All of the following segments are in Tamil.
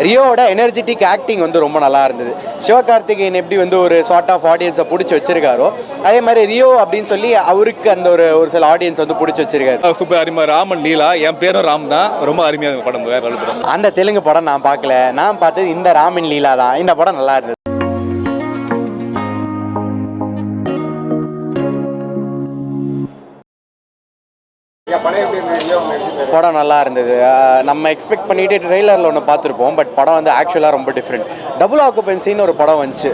ரியோவோட எனர்ஜெட்டிக் ஆக்டிங் வந்து ரொம்ப நல்லா இருந்தது. சிவகார்த்திகேயன் எப்படி வந்து ஒரு சார்ட் ஆஃப் ஆடியன்ஸை பிடிச்சி வச்சிருக்காரோ அதே மாதிரி ரியோ அப்படின்னு சொல்லி அவருக்கு அந்த ஒரு சில ஆடியன்ஸ் வந்து பிடிச்சி வச்சிருக்காரு. சூப்பர் அருமை. ராமன் லீலா, என் பேரும் ராம் தான். ரொம்ப அருமையாக படம். வேற படம். அந்த தெலுங்கு படம் நான் பார்க்கல, நான் பார்த்தது இந்த ராமன் லீலா தான். இந்த படம் நல்லா இருந்தது. படம் நல்லா இருந்தது. நம்ம எக்ஸ்பெக்ட் பண்ணிட்டு ட்ரெய்லரில் ஒன்று பார்த்துருப்போம், பட் படம் வந்து ஆக்சுவலாக ரொம்ப டிஃப்ரெண்ட். டபுள் ஆக்குபென்சின்னு ஒரு படம் வந்துச்சு,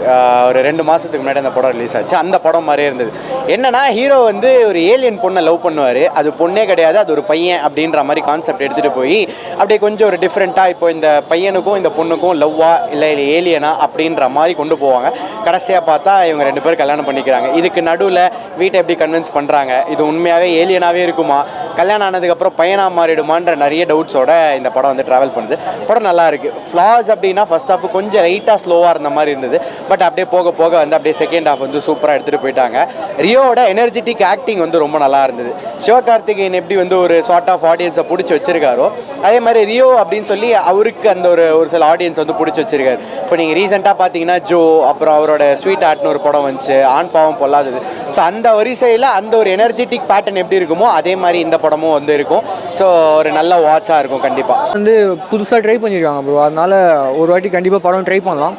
ஒரு 2 மாதத்துக்கு முன்னாடி அந்த படம் ரிலீஸ் ஆச்சு. அந்த படம் மாதிரியே இருந்தது. என்னன்னா ஹீரோ வந்து ஒரு ஏலியன் பொண்ணை லவ் பண்ணுவார், அது பொண்ணே கிடையாது, அது ஒரு பையன் அப்படின்ற மாதிரி கான்செப்ட் எடுத்துகிட்டு போய் அப்படியே கொஞ்சம் ஒரு டிஃப்ரெண்ட்டாக இப்போ இந்த பையனுக்கும் இந்த பொண்ணுக்கும் லவ்வா இல்லை ஏலியனா அப்படின்ற மாதிரி கொண்டு போவாங்க. கடைசியாக பார்த்தா இவங்க 2 பேரும் கல்யாணம் பண்ணிக்கிறாங்க. இதுக்கு நடுவில் வீட்டை எப்படி கன்வின்ஸ் பண்ணுறாங்க, இது உண்மையாகவே ஏலியனாகவே இருக்குமா, கல்யாணம் ஆனதுக்கப்புறம் பையனாக மாறிடுமான்ற நிறைய டவுட்ஸோட இந்த படம் வந்து ட்ராவல் பண்ணுது. படம் நல்லா இருக்குது. ஃப்ளாஸ் அப்படின்னா ஃபர்ஸ்ட் ஹாஃப் கொஞ்சம் லைட்டாக ஸ்லோவாக இருந்த மாதிரி இருந்தது, பட் அப்படியே போக போக வந்து அப்படியே செகண்ட் ஹாஃப் வந்து சூப்பராக எடுத்துகிட்டு போயிட்டாங்க. ரியோவோட எனர்ஜெட்டிக் ஆக்டிங் வந்து ரொம்ப நல்லா இருந்தது. சிவகார்த்திகேயன் எப்படி வந்து ஒரு சார்ட் ஆஃப் ஆடியன்ஸை பிடிச்சி வச்சிருக்காரோ அதே மாதிரி ரியோ அப்படின்னு சொல்லி அவருக்கு அந்த ஒரு சில ஆடியன்ஸ் வந்து பிடிச்சி வச்சிருக்காரு. இப்போ நீங்கள் ரீசெண்டாக பார்த்தீங்கன்னா ஜோ, அப்புறம் அவரோட ஸ்வீட் ஆர்ட்னு ஒரு படம் வந்துச்சு, ஆண் பாவம் பொல்லாதது. ஸோ அந்த வரிசையில் அந்த ஒரு எனர்ஜெட்டிக் பேட்டர்ன் எப்படி இருக்குமோ அதே மாதிரி இந்த படமும் வந்து இருக்கும். ஸோ ஒரு நல்ல வாட்சாக இருக்கும். கண்டிப்பாக வந்து புதுசாக ட்ரை பண்ணியிருக்காங்க ப்ரோ, அதனால் ஒரு வாட்டி கண்டிப்பாக படம் ட்ரை பண்ணலாம்.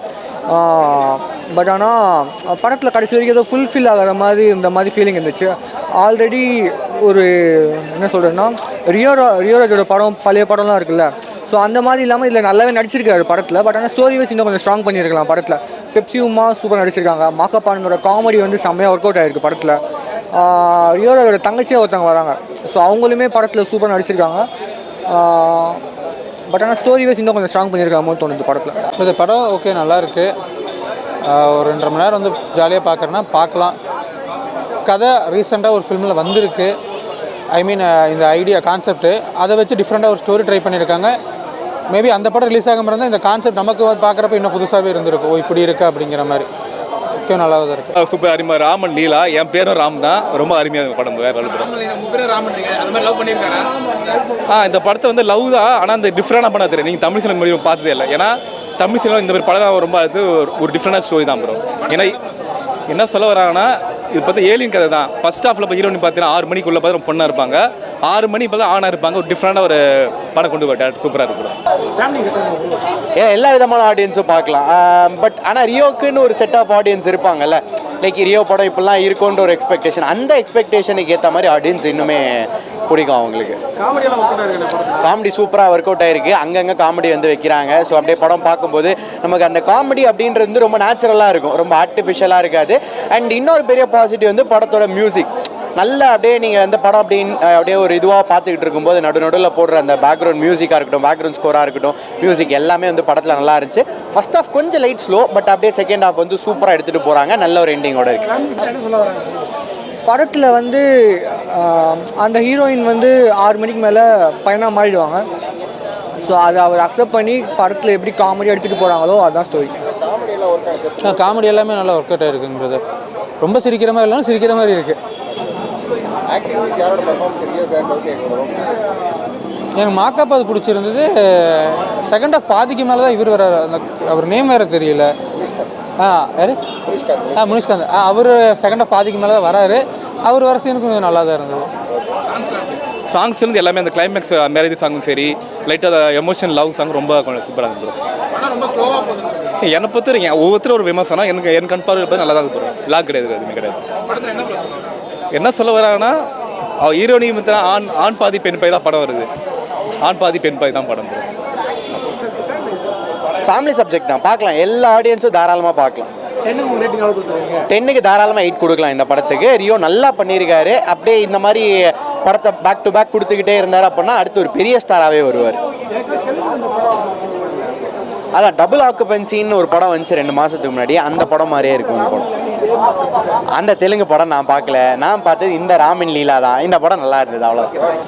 பட் ஆனால் படத்தில் கடைசி வரைக்கும் ஏதோ ஃபுல்ஃபில் ஆகிற மாதிரி இந்த மாதிரி ஃபீலிங் இருந்துச்சு. ஆல்ரெடி ஒரு என்ன சொல்கிறேன்னா ரியோராஜோட படம் பழைய படம்லாம் இருக்குல்ல, ஸோ அந்த மாதிரி இல்லாமல் இதில் நல்லாவே நடிச்சிருக்காரு படத்தில். பட் ஆனால் ஸ்டோரி வைஸ் இன்னும் கொஞ்சம் ஸ்ட்ராங் பண்ணியிருக்கலாம் படத்தில். பெப்சி உமா சூப்பர் நடிச்சிருக்காங்க. மாக்கப்பானோட காமெடி வந்து செம்மையாக ஒர்க் அவுட் ஆகிருக்கு படத்தில். ரியோராஜோட தங்கச்சியாக ஒருத்தவங்க வராங்க, ஸோ அவங்களுமே படத்தில் சூப்பர் நடிச்சிருக்காங்க. பட் ஆனால் ஸ்டோரி வைஸ் இன்னும் கொஞ்சம் ஸ்ட்ராங் பண்ணியிருக்காமோ தோணுது படத்தில். இந்த படம் ஓகே நல்லா இருக்குது. ஒரு 2.5 மணி நேரம் வந்து ஜாலியாக பார்க்குறேன்னா பார்க்கலாம். கதை ரீசெண்டாக ஒரு ஃபிலிமில் வந்திருக்கு. ஐ மீன் இந்த ஐடியா கான்செப்ட்டு அதை வச்சு டிஃப்ரெண்ட்டாக ஒரு ஸ்டோரி ட்ரை பண்ணியிருக்காங்க. மேபி அந்த படம் ரிலீஸ் ஆகாமல் இருந்தால் இந்த கான்செப்ட் நமக்கு பார்க்குறப்ப இன்னும் புதுசாகவே இருந்திருக்கும். ஓ இப்படி இருக்குது அப்படிங்கிற மாதிரி. ஓகே நல்லா தான் இருக்குது. சூப்பர் அருமை. ராமன் லீலா, என் பேரும் ராம் தான். ரொம்ப அருமையாக படம். வேற படம். இந்த படத்தை வந்து லவ் தான், ஆனால் அந்த டிஃப்ரெண்டாக பண்ண தெரியும். நீங்கள் தமிழ் சினிமா பார்த்ததே இல்லை. ஏன்னா தமிழ் சினிமா இந்த மாதிரி படம் ரொம்ப அது ஒரு டிஃப்ரெண்டான ஸ்டோரி தான் ப்ரோ. ஏன்னா என்ன சொல்ல வராங்கன்னா இது பார்த்து ஏலியன் கதை தான். ஃபர்ஸ்ட் ஹாஃபில் இப்போ ஹீரோனி பார்த்தீங்கன்னா 6 மணிக்குள்ளே பார்த்து பொண்ணாக இருப்பாங்க, 6 மணி இப்போ தான் ஆணாக இருப்பாங்க. ஒரு டிஃப்ரெண்டான ஒரு படம் கொண்டு போயிட்டார். சூப்பராக இருக்கும். எல்லா விதமான ஆடியன்ஸும் பார்க்கலாம். பட் ஆனால் ரியோக்குன்னு ஒரு செட் ஆஃப் ஆடியன்ஸ் இருப்பாங்கல்ல, லைக் ரியோ படம் இப்படிலாம் இருக்குன்ற ஒரு எக்ஸ்பெக்டேஷன், அந்த எக்ஸ்பெக்டேஷனுக்கு ஏற்ற மாதிரி ஆடியன்ஸ் இன்னுமே பிடிக்கும் அவங்களுக்கு. காமெடி சூப்பராக ஒர்க் அவுட் ஆகிருக்கு. அங்கங்கே காமெடி வந்து வைக்கிறாங்க. ஸோ அப்படியே படம் பார்க்கும்போது நமக்கு அந்த காமெடி அப்படின்றது வந்து ரொம்ப நேச்சுரலாக இருக்கும், ரொம்ப ஆர்டிஃபிஷியலாக இருக்காது. அண்ட் இன்னொரு பெரிய பாசிட்டிவ் வந்து படத்தோட மியூசிக் நல்லா அப்படியே நீங்கள் அந்த படம் அப்படியே ஒரு இதுவாக பார்த்துக்கிட்டு இருக்கும்போது நடுவில் போடுற அந்த பேக்ரவுண்ட் மியூசிக்காக இருக்கட்டும், பேக்ரவுண்ட் ஸ்கோராக இருக்கட்டும், மியூசிக் எல்லாமே வந்து படத்தில் நல்லா இருந்துச்சு. ஃபர்ஸ்ட் ஹாஃப் கொஞ்சம் லைட் ஸ்லோ, பட் அப்படியே செகண்ட் ஹாஃப் வந்து சூப்பராக எடுத்துகிட்டு போகிறாங்க. நல்ல ஒரு எண்டிங்கோட இருக்குது. படத்தில் வந்து அந்த ஹீரோயின் வந்து 6 மணிக்கு மேலே பையனாக மாறிடுவாங்க. ஸோ அதை அவர் அக்செப்ட் பண்ணி படத்தில் எப்படி காமெடி எடுத்துகிட்டு போகிறாங்களோ அதுதான் ஸ்டோரி. காமெடி எல்லாமே நல்லா ஒர்க் அவுட் ஆகிருக்குன்றது. ரொம்ப சிரிக்கிற மாதிரி இல்லைனா சிரிக்கிற மாதிரி இருக்குது. எனக்கு மாக்காப்பா அது பிடிச்சிருந்தது. செகண்ட் ஹாஃப் பாதிக்கு மேலே தான் இவர் வர்றாரு. அந்த அவர் நேம் வேறு தெரியல. யார்? முனிஷ்காந்த். அவர் செகண்ட் ஹாஃப் பாதிக்கு மேலே தான் வராரு. அவர் வர சீனுக்கு கொஞ்சம் நல்லா தான் இருந்தது. சாங்ஸ் இருந்து எல்லாமே அந்த கிளைமேக்ஸ் மேரேஜ் சாங்கும் சரி, லைட்டாக எமோஷனல் லவ் சாங் ரொம்ப கொஞ்சம் சூப்பராக இருந்தது. என்னை பொறுத்த வரைக்கும் ஒவ்வொருத்தரும் ஒரு விமர்சனம். என் கண் பார்வை நல்லா தான் போகிறோம். லாக் கிடையாது, எதுவுமே கிடையாது. என்ன சொல்ல வராங்கன்னா ஹீரோனி ஆண் பாதி பெண் பாதி தான் படம் வருது. ஆண் பாதி பெண் பாதி தான் படம். ஃபேமிலி சப்ஜெக்ட் தான், பார்க்கலாம். எல்லா ஆடியன்ஸும் தாராளமாக பார்க்கலாம். 10க்கு தாராளமாக 8 கொடுக்கலாம் இந்த படத்துக்கு. ரியோ நல்லா பண்ணியிருக்காரு. அப்படியே இந்த மாதிரி படத்தை பேக் டு பேக் கொடுத்துக்கிட்டே இருந்தார் அப்படின்னா அடுத்து ஒரு பெரிய ஸ்டாராகவே வருவார். அதான் டபுள் ஆக்குபென்சின்னு ஒரு படம் வந்துச்சு 2 மாதத்துக்கு முன்னாடி, அந்த படம் மாதிரியே இருக்கும் இந்த படம். அந்த தெலுங்கு படம் நான் பார்க்கல, நான் பார்த்தது இந்த ராமன் லீலா தான். இந்த படம் நல்லா இருந்தது. அவ்வளோதான்.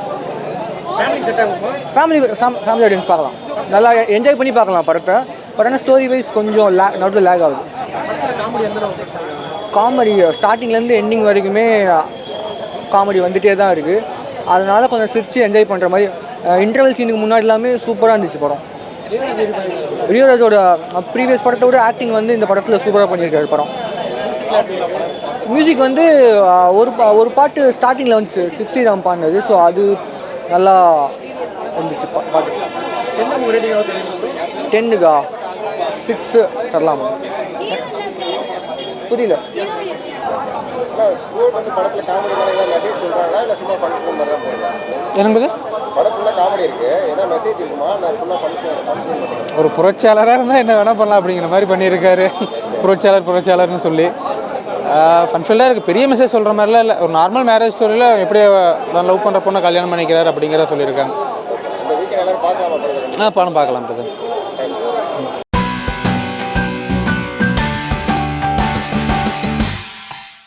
ஃபேமிலி ஆடியன்ஸ் பார்க்கலாம், நல்லா என்ஜாய் பண்ணி பார்க்கலாம் படத்தை. பட் ஆனால் ஸ்டோரி வைஸ் கொஞ்சம் நடுவில் லேக் ஆகுது. காமெடி ஸ்டார்டிங்லேருந்து எண்டிங் வரைக்குமே காமெடி வந்துகிட்டே தான் இருக்குது. அதனால் கொஞ்சம் சிரித்து என்ஜாய் பண்ணுற மாதிரி. இன்டர்வல் சீனுக்கு முன்னாடி எல்லாமே சூப்பராக இருந்துச்சு படம். ரியோராஜோட ப்ரீவியஸ் படத்தை விட ஆக்டிங் வந்து இந்த படத்தில் சூப்பராக பண்ணியிருக்காரு படம். மியூசிக் வந்து ஒரு பாட்டு ஸ்டார்டிங்கில் வந்து ஸ்ரீராம் பாடினது. ஸோ அது நல்லா வந்துச்சு பாட்டு. 10க்கா 6 தரலாமா? புரியல. எனக்கு ஒரு புரட்சியாளராக இருந்தால் என்ன வேணால் பண்ணலாம் அப்படிங்கிற மாதிரி பண்ணியிருக்காரு. புரட்சியாளர்னு சொல்லி ஃபன்ஃபில்டாக இருக்குது. பெரிய மெசேஜ் சொல்கிற மாதிரிலாம் இல்லை. ஒரு நார்மல் மேரேஜ் ஸ்டோரியில் எப்படி லவ் பண்ணுற பொண்ணை கல்யாணம் பண்ணிக்கிறார் அப்படிங்கிறத சொல்லியிருக்காங்க. படம் பார்க்கலாம்.